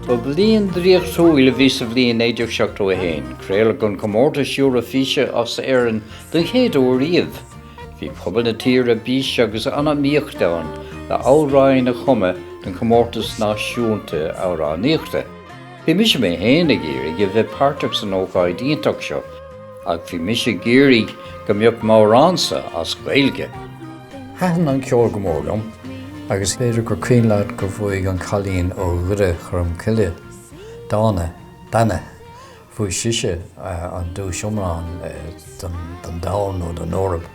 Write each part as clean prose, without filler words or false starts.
Ba bliain dríochtúil a bhí sa bbliain éidir seachta a hain, créile gon comórta siúr a físe as éireann don chéad ó riamh. Bhí pobal na tír a bís agus anna míochtáin le áráin a chumme don comórtas náisiúnta áráníochta. Bhí mis mé héna géirí a bheith páirteach san ócáid díonteach seo, ag bhí mis géirí go mbeadh móránsa as Gaeilge. Háan an ceol go mórlam, agus féidir gur cuinlead go bhuaigh an chalín ó Ghrá chum ciile dána faoi siise an dús iomrán don dán ó don órab.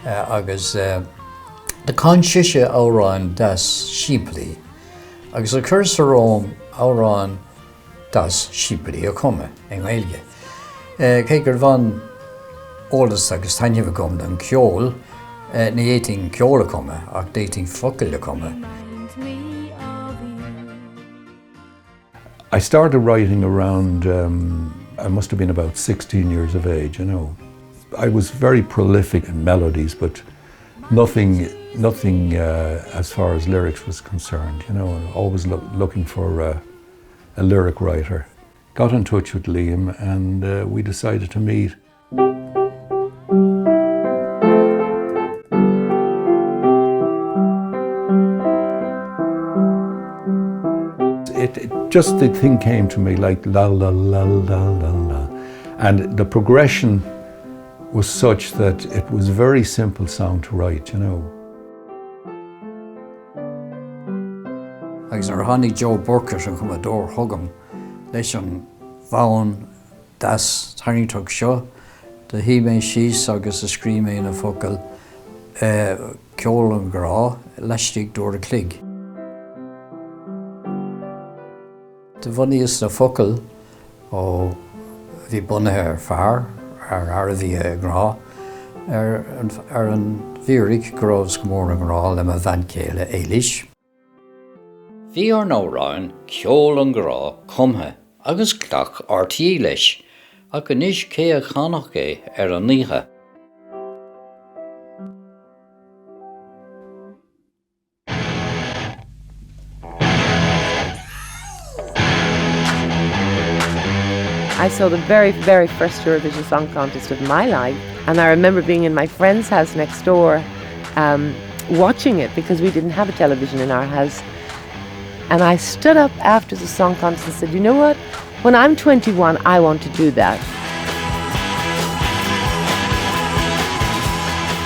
Agus de can siise áráin das siimplí, agus a chur sa róm áráin das siimplí a chumme in Gaeilge. Cé gur bhain ólas agus tainneamh gom don ceol, ní éiting ceol a chumme, ach d'éiting focail a chumme. I started writing around, I must have been about 16 years of age, you know. I was very prolific in melodies, but nothing as far as lyrics was concerned, you know, always looking for a lyric writer. Got in touch with Liam and we decided to meet. Just the thing came to me like la la la la la la, and the progression was such that it was a very simple song to write, you know. Agus tháinig Joe Burkett an chuma dór thugam leis an bhain das tarnítach seo, de hí mé síos agus a scrí mé na focail Ceol an Ghrá leistigh dór a clig. De bhaníos na focail ó bhí bunathe ar fearr ar a bhí Ghrá ar an bhíorigh go raibh go mór an Ghrá le a bhain céile éilís. Bhí ar nóráin Ceol an Ghrá cumthe agus cleach ortaí leis, ach anois cé a chanach é ar an níthe. I saw the very, very first Eurovision Song Contest of my life, and I remember being in my friend's house next door watching it because we didn't have a television in our house. And I stood up after the song contest and said, you know what, when I'm 21 I want to do that.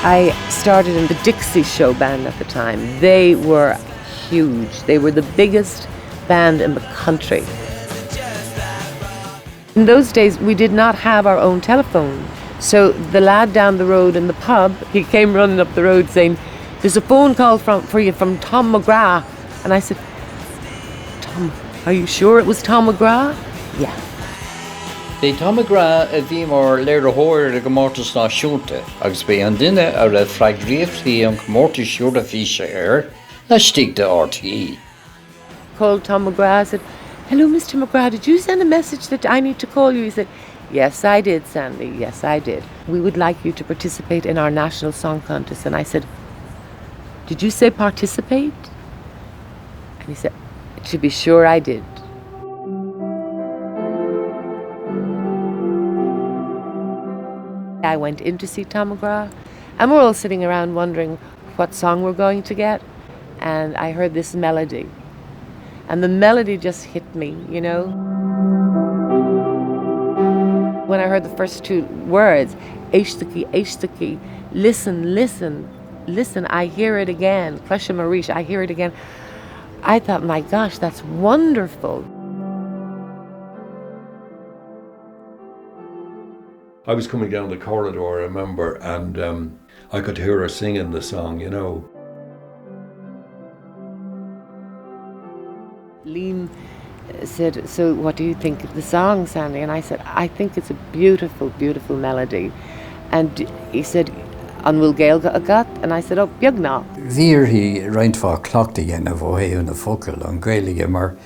I started in the Dixie Show band at the time. They were huge. They were the biggest band in the country. In those days, we did not have our own telephone. So the lad down the road in the pub, he came running up the road saying, there's a phone call for you from Tom McGrath. And I said, Tom, are you sure it was Tom McGrath? Yeah. The Tom McGrath a bhí mar léir a hóir a comórtas náisiúnta, agus bé an duine ar a freidríomhtaí an comórtas siúr a físe air, leistigh de RTE. Called Tom McGrath, said, hello, Mr. McGrath, did you send a message that I need to call you? He said, yes, I did, Sandie, yes, I did. We would like you to participate in our national song contest. And I said, did you say participate? And he said, to be sure I did. I went in to see Tom McGrath, and we're all sitting around wondering what song we're going to get. And I heard this melody. And the melody just hit me, you know. When I heard the first two words, Éistigí, Éistigí, listen, listen, listen, I hear it again. Cloisim arís, I hear it again. I thought, my gosh, that's wonderful. I was coming down the corridor, I remember, and I could hear her singing the song, you know. Liam said, so what do you think of the song, Sandie? And I said, I think it's a beautiful, beautiful melody. And he said, an bhfuil Gaeilge agat? And I said, oh, beag ná. Bhíor hí roinntfá clochta dhéanamh a bhhéú na focail an Gaeilge mar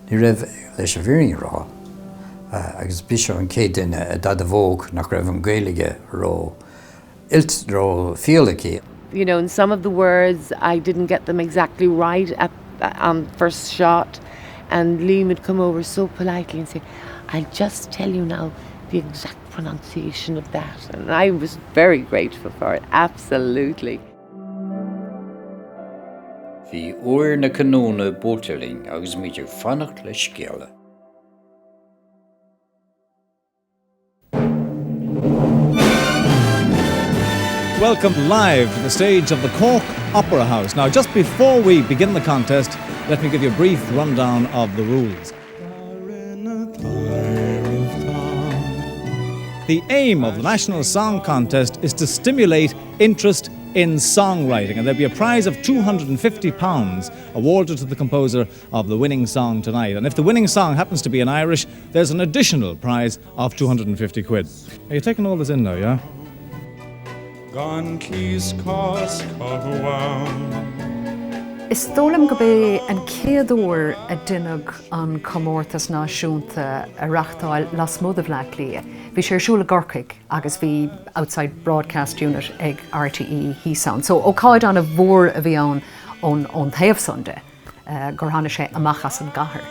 ní raibh leis a bhíoring rá. Agus bhí seo an céad duine a dad a bhóg nach raibh an Gaeilge rá. Ilt rá fiolacha. You know, in some of the words, I didn't get them exactly right on first shot. And Liam would come over so politely and say, I'll just tell you now the exact pronunciation of that. And I was very grateful for it, absolutely. Bhí uair na canóna bóteling agus míidir fannacht le scéala. Welcome live to the stage of the Cork Opera House. Now, just before we begin the contest, let me give you a brief rundown of the rules. The aim of the National Song Contest is to stimulate interest in songwriting, and there'll be a prize of £250 awarded to the composer of the winning song tonight. And if the winning song happens to be in Irish, there's an additional prize of 250 quid. Are you taking all this in now, yeah? Is tólam go bé an céadúir a duine an comórtas náisiúnta a reachtáil las mód a bhleac lia. Bhí sé siúla gorcaig agus bhí outside broadcast unit ag RTE Híosáin. So ó cáid an a bhór a bhí an taobh Sunday gur tháinig sé amachchas an gcathair.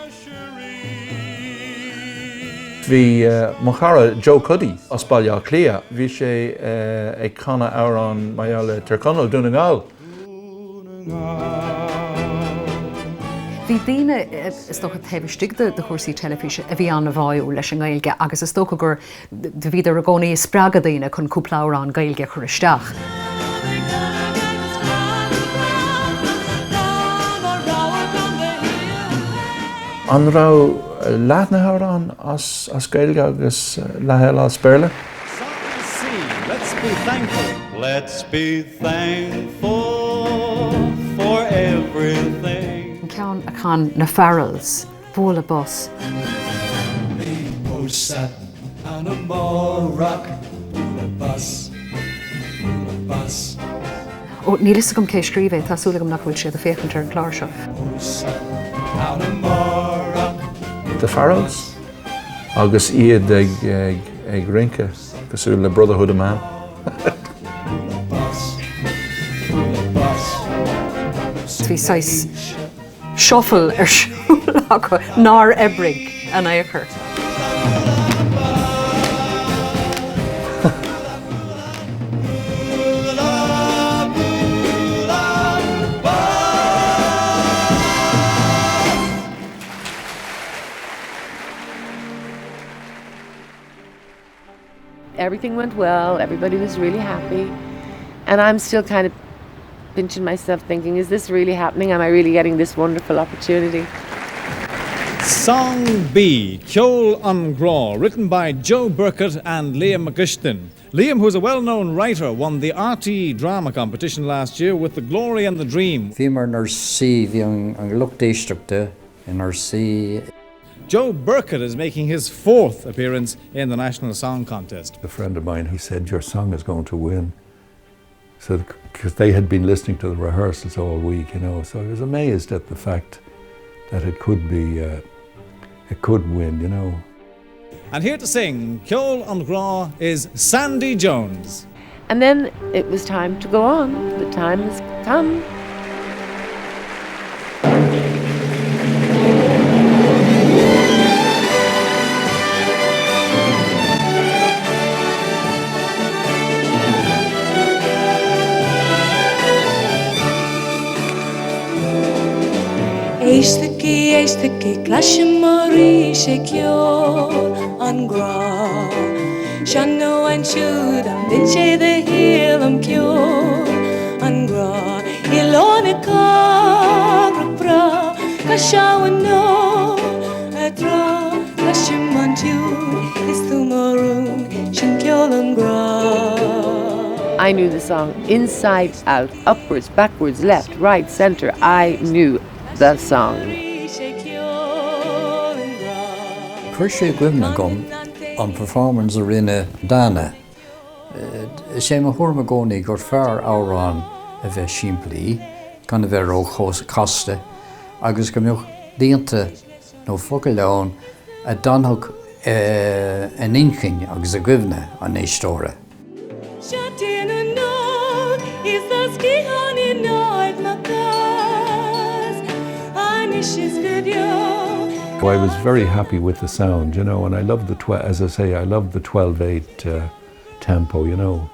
Bhí mo chara Joe Cuddy os bailile clia, bhí sé ag chana árán maiall Tirconal dúna ngáil. Bhí daoine is tócha taobh de chósaí telefíse a bhí an na bhaú leis an Gaeilge, agus is tócha gur de bhí ar a gcónaí spreaga daoine chun cúpla ár an Gaeilge chur isteach. An rá leathna árán as Gaeilge agus lehéile spéirle. Let's be thankful. Let's be thankful for everything. Ceann a chan na Farrells, bóla bus. Oh, sat on a rock, a bus. Ó, ní is gom cé scríbh, tásúla gom nach bhfuil siad a féchantar an chláir seo. Oh, sat on a rock. The Farrells agus iad ag rinke cosú le Brotherhood of Man. Bhí sais shuffle ar siúla acu nár ebrig an éair. Everything went well, everybody was really happy, and I'm still kind of pinching myself thinking, is this really happening? Am I really getting this wonderful opportunity? Song B, Ceol an Ghrá, written by Joe Burkett and Liam Uistín. Liam, who's a well-known writer, won the RTE drama competition last year with The Glory and the Dream. Bhí mar nar sí bhí an luchtdéisteachta in our sea. Joe Burkett is making his 4th appearance in the National Song Contest. A friend of mine, he said, your song is going to win. So, because they had been listening to the rehearsals all week, you know, so I was amazed at the fact that it could be, it could win, you know. And here to sing Ceol an Ghrá is Sandie Jones. And then it was time to go on. The time has come. Éistigí, Éistigí, Cloisim arís Ceol an Ghrá. Seanó ansúid an bin sé de híal am Ceol an Ghrá. Ilóna cathrach breá, ca seabhainn nó a drá. Cloisim an tiún, is tú marún, sin Ceol an Ghrá. I knew the song inside out, upwards, backwards, left, right, centre. I knew the song. Chuir sé cuimhne gom an performance a rinne dána. Sé mar thuirme gcónaí gur fearr árán a bheith simplí, gan a bheith ó costa, agus go mbeadh díonta nó focail leán a danthug an inchin agus a cuimhne an éistóra. I was very happy with the sound, you know, and I love the, as I say, I love the 12/8 tempo, you know,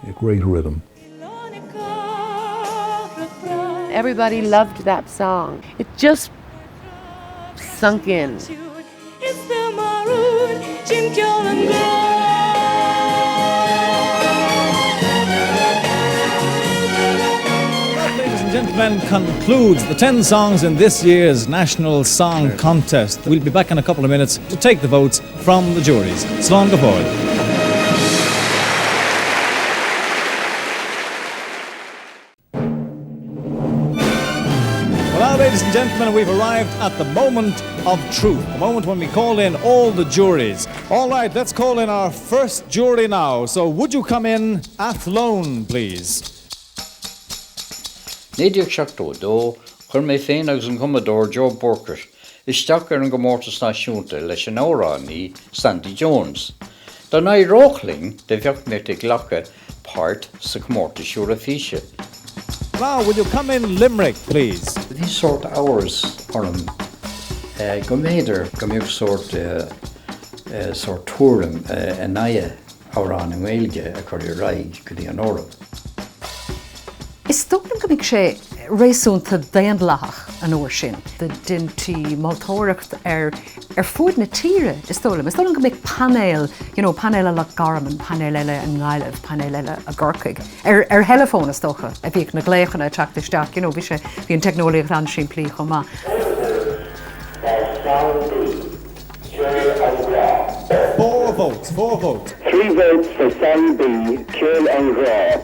a great rhythm. Everybody loved that song. It just sunk in. Ladies and gentlemen, concludes the 10 songs in this year's National Song Contest. We'll be back in a couple of minutes to take the votes from the juries. Slán go forward. Ladies and gentlemen, we've arrived at the moment of truth, the moment when we call in all the juries. All right, let's call in our first jury now. So would you come in, Athlone, please? Néidir seachtó dó, chur mé féin agus an Commodore Joe Burkett, isteach an gomórtas náisiúnta leis an óránaí Sandie Jones. Tá na róchling de bheocht mé ag lecha páirt sa comórtas Eurovision. Now, will you come in Limerick, please? These sort of hours are go méidir go mbeadh sort túrim a naia árán an Gaeilge a chuir raig go dtí an Eorp. Is tógam go mbeadh sé réasúnta daon leach an uair sin, de dintí maltóireacht fuaid na tíre is tólam. Is tólam go mbeadh panel, you know, panel le Garman, panel eile an Gaileh, panel eile a Gorcaig. Telefón is tócha, a bhíh na gléichanna teachtasteach, you know, bhí an technoliacht an sin plí chomá. 4 votes, 4 votes. 3 votes for Sandie, Ceol and Ghrá.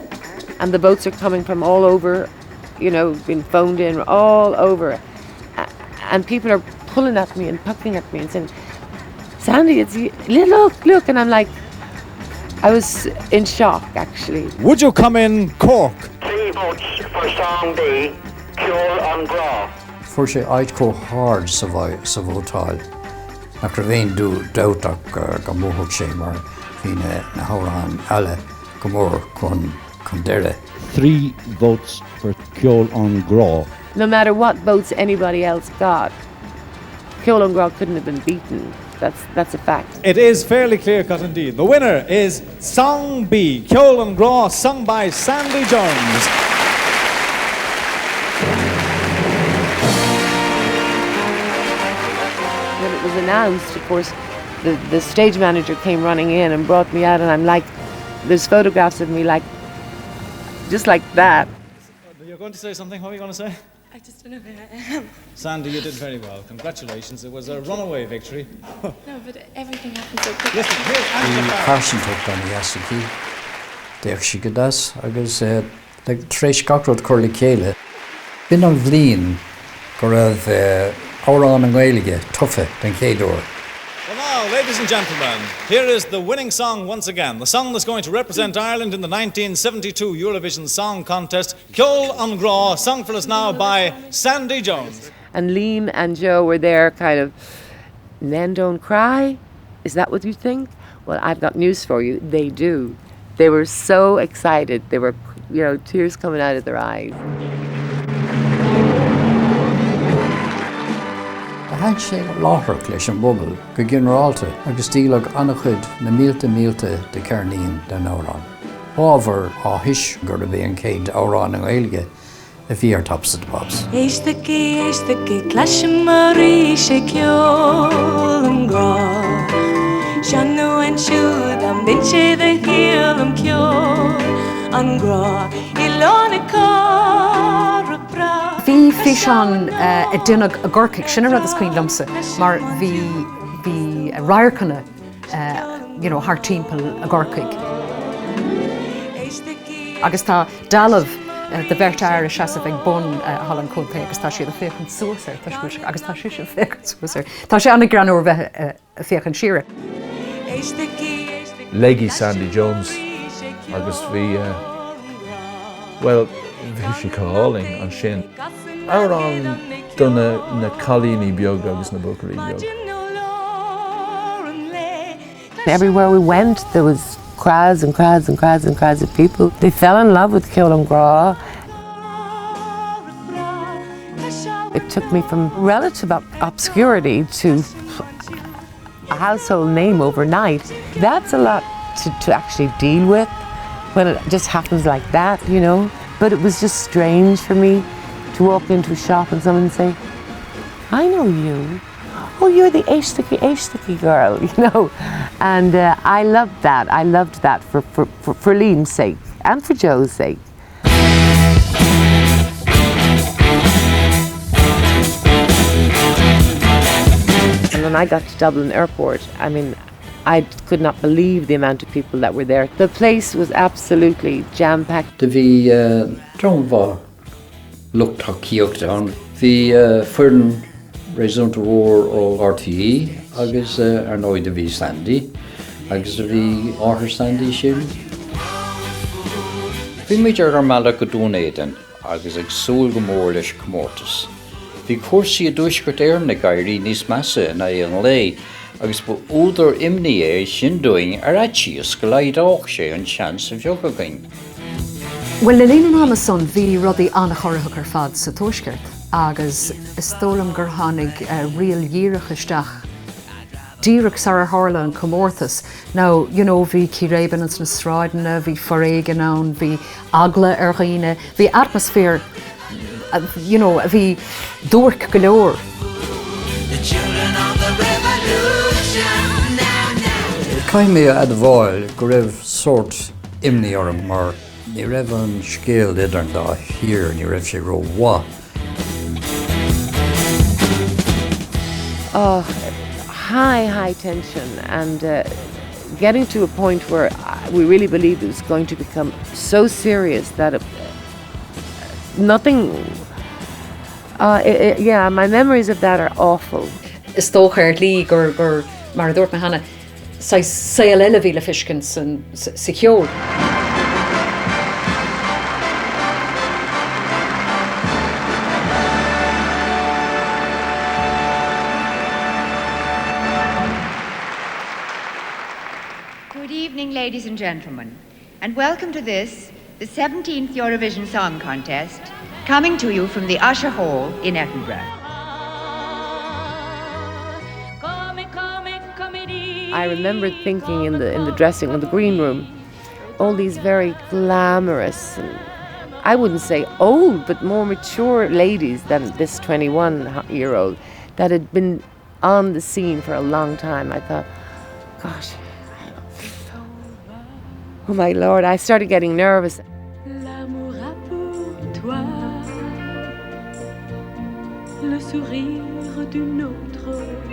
And the votes are coming from all over, you know, being phoned in all over. And people are pulling at me and pucking at me and saying, Sandie, it's you. Look. And I'm like, I was in shock, actually. Would you come in Cork? 3 votes for Sandie, Ceol and Ghrá. Fuair sé áid có hard sa bhótáil. Nach ra bhéon dúteach go móthach sé mar hí na hórán eile go mór chun deire. 3 votes for Ceol and Ghrá. No matter what votes anybody else got, Ceol and Ghrá couldn't have been beaten. That's a fact. It is fairly clear-cut indeed. The winner is Song B, Ceol and Ghrá, sung by Sandie Jones. When it was announced, of course, the stage manager came running in and brought me out, and I'm like, there's photographs of me like, just like that. You're going to say something? What are you going to say? I just don't know where I am. Sandie, you did very well. Congratulations. It was a runaway victory. No, but everything happened so quickly. Listen, here's Angela. Carson tucht an Éistigí. Déach si go das, agus le tréis gacród chuir le chéile. Bin an bhlíon go raibh árán an Gaeilge tufa den chéadúir. Well now, ladies and gentlemen, here is the winning song once again. The song that's going to represent Ireland in the 1972 Eurovision Song Contest, Ceol and Ghrá, sung for us now by Sandie Jones. And Liam and Joe were there kind of, men don't cry? Is that what you think? Well, I've got news for you. They do. They were so excited. They were, you know, tears coming out of their eyes. Haid sé láthraach leis an bubal go ginearálta agus dílag annachchuid na mílte de cairníon den árán. Ábhar áthis gur a bhí an céad árán an Gaeilge a bhí ar tops of the pops. Éistigí, Cloisim arís Ceol and Ghrá. Seanú ansúid abhainn sé the liom and Ghrá. Bhí seán a duine a Gorcaig sinna rud is cuoin lumsa, mar bhí raircanna, you know, haar timpeall a Gorcaig. Agus tá dalamh de bheirt air seasa bheith bun hallan cúnta agus tá siad a féchan suasar, agus tá siad a féchan suasar. Tá sé anna granúir bheith a féchan siire. Leggy Sandie Jones agus bhí well bhí sé cáling an sin. Árán donna na chalíní beag agus na bucarí beag. Everywhere we went, there was crowds and crowds and crowds and crowds of people. They fell in love with Ceol and Ghrá. It took me from relative obscurity to a household name overnight. That's a lot to actually deal with when it just happens like that, you know. But it was just strange for me to walk into a shop and someone say, I know you. Oh, you're the Éistigí girl, you know. And I loved that. I loved that for Liam's sake and for Joe's sake. And when I got to Dublin Airport, I mean, I could not believe the amount of people that were there. The place was absolutely jam-packed. Bhí dromha luchtach cíocht an. Bhí fuireann réasúnta mhór ó RTE agus ar nóid a bhí Sandie agus a bhí áthar Sandie sin. Bhí méidir ar mealla go dúnéidean agus ag súil go mór leis comórtas. Bhí cuasaí a dúisgurt na gairí níos measa in an lé agus ba údar imní é sin doing ar atíos go leideach sé an seans a bheog againn. Well, le líon an son bhí rudaí annach ortha ar fad sa tuaisceart agus is tólam gur tháinig rial dhíreach isteach díreach sa ar tharla an comórtas. Now, you know, bhí ciréban na sráideanna, bhí foréigean ann, bhí agla ar ghaoine, bhí atmosfér, you know, bhí dúrc go leor. Caiim mé a bháil go raibh sort imní orm mar ní raibh an scéal idir dá hir ní raibh sé ro wa. Oh, high tension and getting to a point where we really believed it was going to become so serious that nothing, yeah, my memories of that are awful. Is tócha lí gur mar dúirt na hana Ceol eile bhí le fiscin san Ceol. Good evening, ladies and gentlemen, and welcome to this, the 17th Eurovision Song Contest, coming to you from the Usher Hall in Edinburgh. I remember thinking in the dressing, in the green room, all these very glamorous, and I wouldn't say old, but more mature ladies than this 21-year-old that had been on the scene for a long time. I thought, gosh, oh my Lord, I started getting nervous.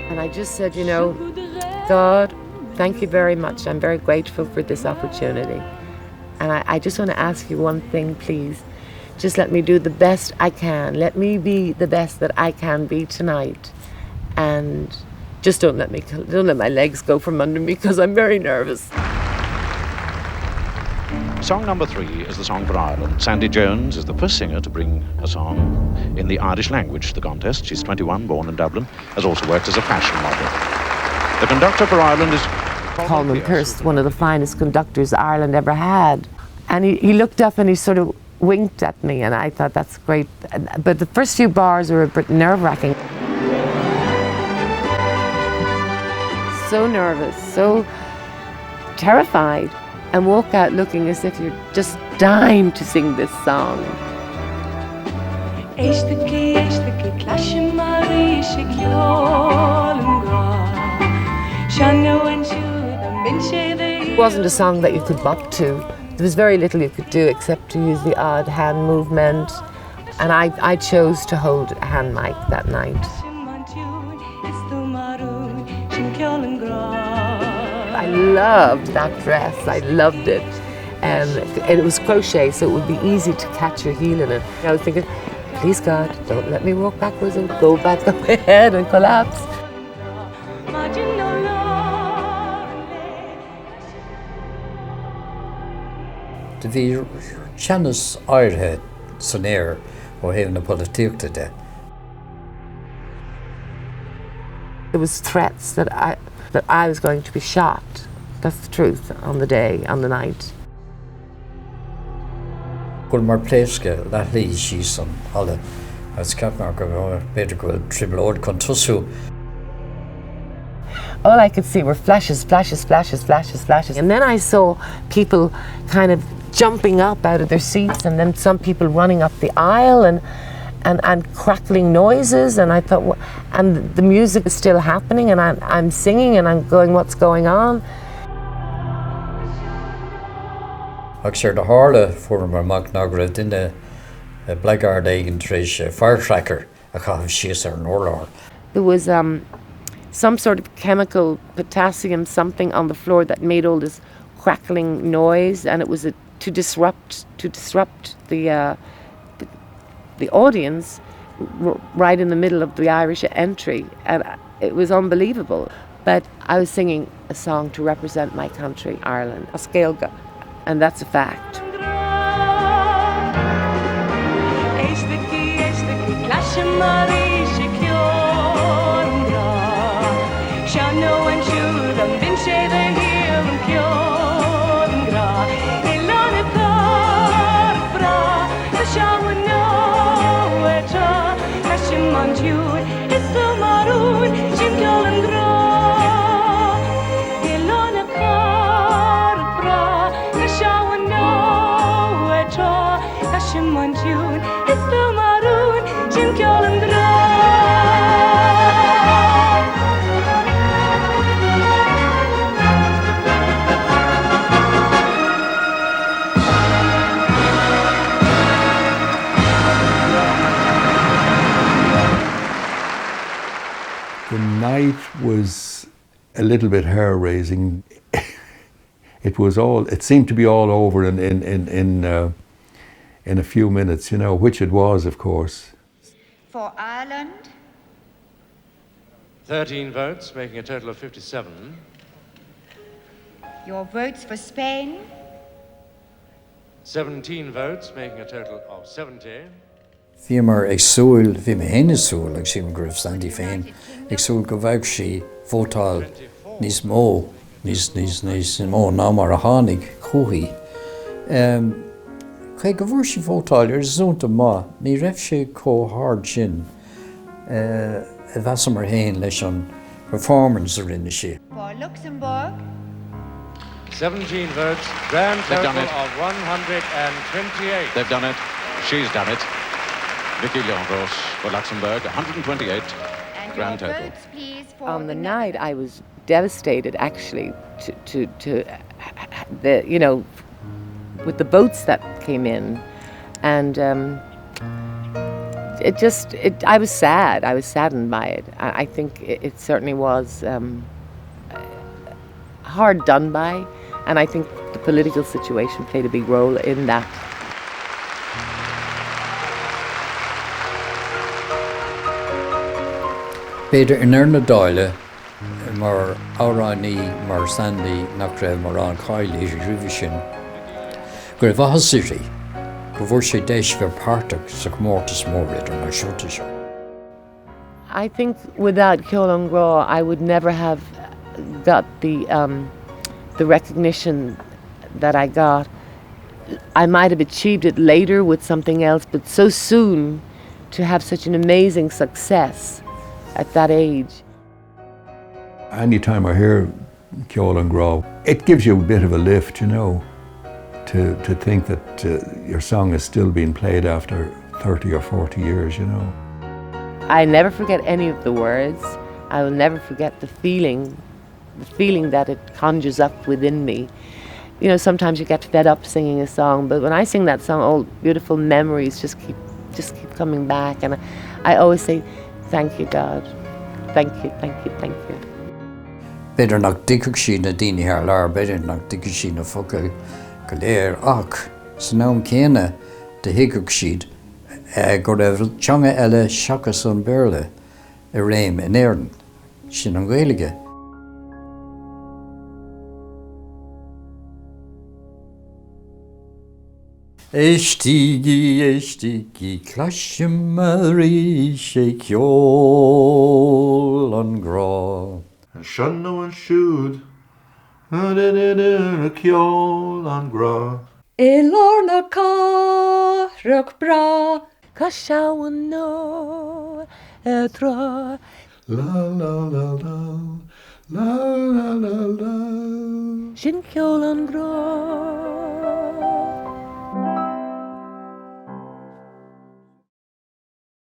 And I just said, you know, God, thank you very much. I'm very grateful for this opportunity. And I just want to ask you one thing, please. Just let me do the best I can. Let me be the best that I can be tonight. And just don't let my legs go from under me because I'm very nervous. Song number 3 is the song for Ireland. Sandie Jones is the first singer to bring a song in the Irish language to the contest. She's 21, born in Dublin, has also worked as a fashion model. The conductor for Ireland is Colin Pearce, one of the finest conductors Ireland ever had. And he looked up and he sort of winked at me, and I thought, that's great. But the first few bars were a bit nerve-wracking. So nervous, so terrified, and walk out looking as if you're just dying to sing this song. Éistigí, Éistigí, Cloisim, arís, Ceol, Ghrá. It wasn't a song that you could bop to. There was very little you could do except to use the odd hand movement. And I chose to hold a hand mic that night. I loved that dress. I loved it. And it was crochet, so it would be easy to catch your heel in it. I was thinking, please God, don't let me walk backwards and go back ahead and collapse. De bhí seannas áirithe san éir ó thaobh na políochta de. There was threats that I was going to be shot. That's the truth on the day, on the night. Gur mar pléisce le lí sí san alla As Capmark go better go triple con tusu. All I could see were flashes, flashes, flashes, flashes, flashes. And then I saw people kind of jumping up out of their seats, and then some people running up the aisle and crackling noises, and I thought, and the music is still happening, and I'm singing, and I'm going, what's going on? Ag sér de hála fuair mar nagra duine blackguard éigen tríis firecracker a chahabh síos ar an orlár. There was some sort of chemical, potassium something on the floor that made all this crackling noise, and it was to disrupt the audience right in the middle of the Irish entry, and it was unbelievable. But I was singing a song to represent my country, Ireland, a Ceol, and that's a fact. The night was a little bit hair-raising. It seemed to be all over in a few minutes, you know, which it was, of course. For Ireland, 13 votes, making a total of 57. your votes for Spain, 17 votes, making a total of 70. Bhí mar ag súil, bhí mé héine súil ag sí go raibh Sandie féin, ag súil go bhaig sí vótáil níos mó ná mar a tháinig chuaigh. Chuig go bhfuair sí vótáil ar zúnta má, ní raibh sé cóthard sin a bheasa mar héin leis an performance a rinne sí. for Luxembourg, 17 votes, grand total of 128. They've done it. She's done it. Vicky Leandros for Luxembourg, 128 and grand your total. votes, please, for On the night, I was devastated, actually, to the, you know, with the boats that came in, and I was sad. I was saddened by it. I think it certainly was hard done by, and I think the political situation played a big role in that. Beidir in na dáile mar áránaí mar Sandie nach raibh mar an Chail Eurovision go raibh ahasúí go bhfuair sé déis bhar páirteach sa mórtas mórréidir mar siúrta seo. I think without Ceol an Ghrá, I would never have got the recognition that I got. I might have achieved it later with something else, but so soon to have such an amazing success at that age. Anytime I hear Ceol an Ghrá, it gives you a bit of a lift, you know, to think that your song is still being played after 30 or 40 years, you know. I never forget any of the words. I will never forget the feeling that it conjures up within me. You know, sometimes you get fed up singing a song, but when I sing that song, all beautiful memories just keep coming back, and I always say, thank you, God. Thank you, thank you, thank you. Beidir nach dicach sí na daoine ar lár, beidir nach dicach sí na focail go léir ach sa nám céine de hiigach siad go raibh teanga eile seachas an béarla a réim in Éireann sin an Gaeilge. Éistigí, Éistigí, Cloisim arís Ceol an Ghrá. Sean ansúid, Ceol an Ghrá. Lorna cathrach breá, Cashawan no Etra La la la la la la la la Shin Ceol an Ghrá